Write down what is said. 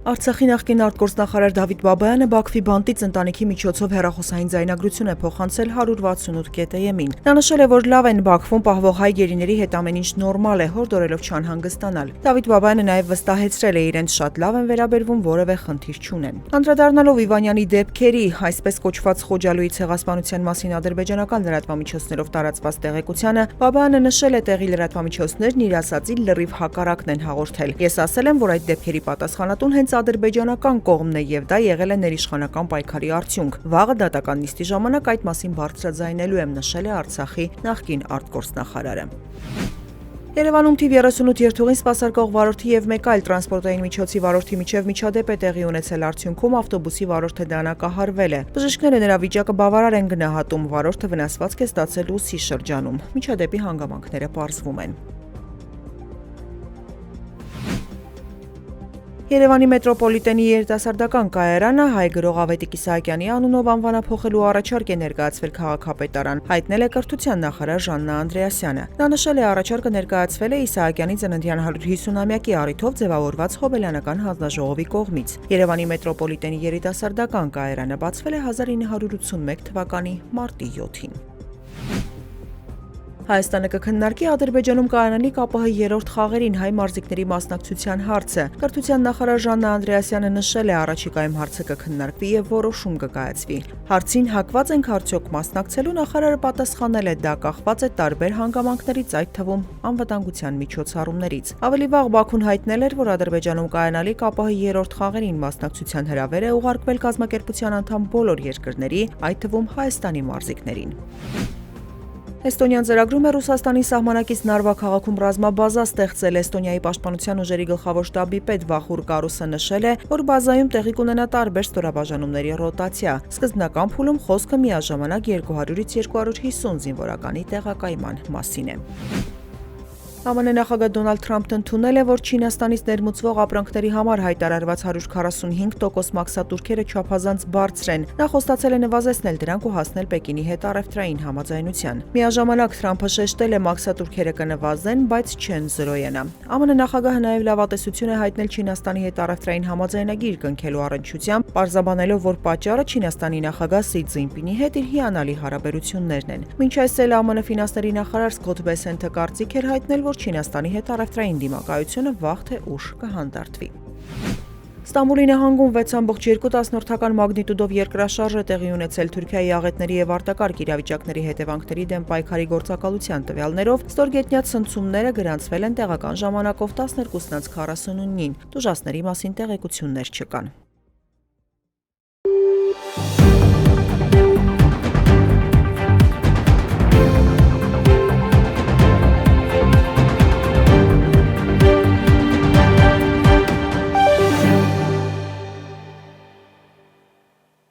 Արցախի նախկին արտգործնախարար Դավիթ Բաբայանը Բաքվի բանտից ընտանիքի միջոցով հեռախոսային ձայնագրություն է փոխանցել 168-ին։ Նա նշել է, որ լավ են Բաքվում պահվող հայ գերիների հետ ամեն ինչ նորմալ է, հորդորելով չանհանգստանալ։ Դավիթ Բաբայանը նաև վստահեցրել է, իրենց շատ լավ են վերաբերվում, որևէ խնդիր չունեն։ Անդրադառնալով Իվանյանի դեպքերի, այսպես կոչված Խոջալույի ցեղասպանության մասին ադրբեջանական լրատվամիջոցներով տարածված տեղեկությանը, Բաբայանը նշել է, տեղի լրատվամիջոցներն իր ասածի լրիվ հակառակն են հաղորդել։ Ես ասել եմ, որ այդ դեպքերի պատասխանատուն հենց ադրբեջանական կողմն է եւ դա եղել է ներիշխանական պայքարի արդյունք։ Վաղը դատական նիստի ժամանակ այդ մասին բարձրաձայնելու եմ, նշել է Արցախի նախկին արտգործնախարարը։ Երևանում թիվ 38 երթուղին սպասարկող վարորդի եւ մեկ այլ տրանսպորտային միջոցի վարորդի միջև միջադեպ է տեղի ունեցել, արդյունքում ավտոբուսի վարորդը դանակահարվել է։ Բժիշկները նրա վիճակը բավարար են գնահատում, վարորդը վնասվածք է ստացել ուսի շրջանում։ Միջադեպի հանգամանքները պարզվում են։ Երևանի մետրոպոլիտենի երիտասարդական կայարանը հայ գրող Ավետիք Իսահակյանի անունով անվանափոխելու առաջարկ է ներկայացվել քաղաքապետարան, հայտնել է կրթության նախարար Ժաննա Անդրեասյանը։ Նա նշել է, առաջարկը ներկայացվել է Իսահակյանի ծննդյան 150-ամյակի առիթով ձևավորված Հոբելյանական հանձնաժողովի կողմից։ Երևանի մետրոպոլիտենի երիտասարդական կայարանը բացվել է 1981 թվականի մարտի 7-ին։ Հայաստանը կքննարկի Ադրբեջանում կայանալիք ԱՊՀ երրորդ խաղերին հայ մարզիկների մասնակցության հարցը։ Կրթության նախարար Ժաննա Անդրեասյանը նշել է, առաջիկայում հարցը կքննարկվի եւ որոշում կկայացվի։ Հարցին հակված ենք արդյոք մասնակցելու, նախարարը պատասխանել է, դա կախված է տարբեր հանգամանքներից, այդ թվում անվտանգության միջոցառումներից։ Ավելի վաղ Բաքուն հայտնել էր, որ Ադրբեջանում կայանալիք ԱՊՀ երրորդ խաղերին մասնակցության հրավեր է ուղարկվել կազմակերպության անդամ բոլոր երկրների, այդ թվում Հայաստանի մարզիկներին։ Էստոնիան ծրագրում է Ռուսաստանի սահմանակից Նարվա քաղաքում ռազմաբազա ստեղծել։ Էստոնիայի պաշտպանության ուժերի գլխավոր շտաբի պետ Վախուր Կարուսը նշել է, որ բազայում տեղի կունենա տարբեր ստորաբաժանումների ռոտացիա։ Սկզբնական փուլում խոսքը միաժամանակ 200-ից 250 զինվորականի տեղակայման մասին է։ ԱՄՆ նախագահ Դոնալդ Թրամփն ընդունել է, որ Չինաստանից ներմուծվող ապրանքների համար հայտարարված 145% մաքսատուրքերը չափազանց բարձր են։ Նա խոստացել է նվազեցնել դրանք ու հասնել Պեկինի հետ առևտրային համաձայնության։ Միաժամանակ Թրամփը շեշտել է, մաքսատուրքերը կնվազեն, բայց չեն զրոյենա։ ԱՄՆ նախագահը նաև լավատեսություն է հայտնել Չինաստանի հետ առևտրային համաձայնագիր կնքելու առնչությամբ, պարզաբանելով, որ պատճառը Չինաստանի նախագահ Սի Ցզինպինի հետ իր հիանալի հարաբերություններն են։ Մինչ այս էլ ԱՄՆ ֆինանսների նախարար Սքոթ Բեսենթը կարծիք էր հայտնել, որ Չինաստանի հետ առևտրային դիմակայությունը վաղ թե ուշ կհանդարտվի։ Ստամբուլի նահանգում 6.2 մագնիտուդով երկրաշարժ է տեղի ունեցել Թուրքիայի աղետների եւ արտակարգ իրավիճակների հետևանքների դեմ պայքարի գործակալության տվյալներով ստորգետնյա ցնցումները գրանցվել են տեղական ժամանակով 12:49-ին։ Տուժածների մասին տեղեկություններ չկան։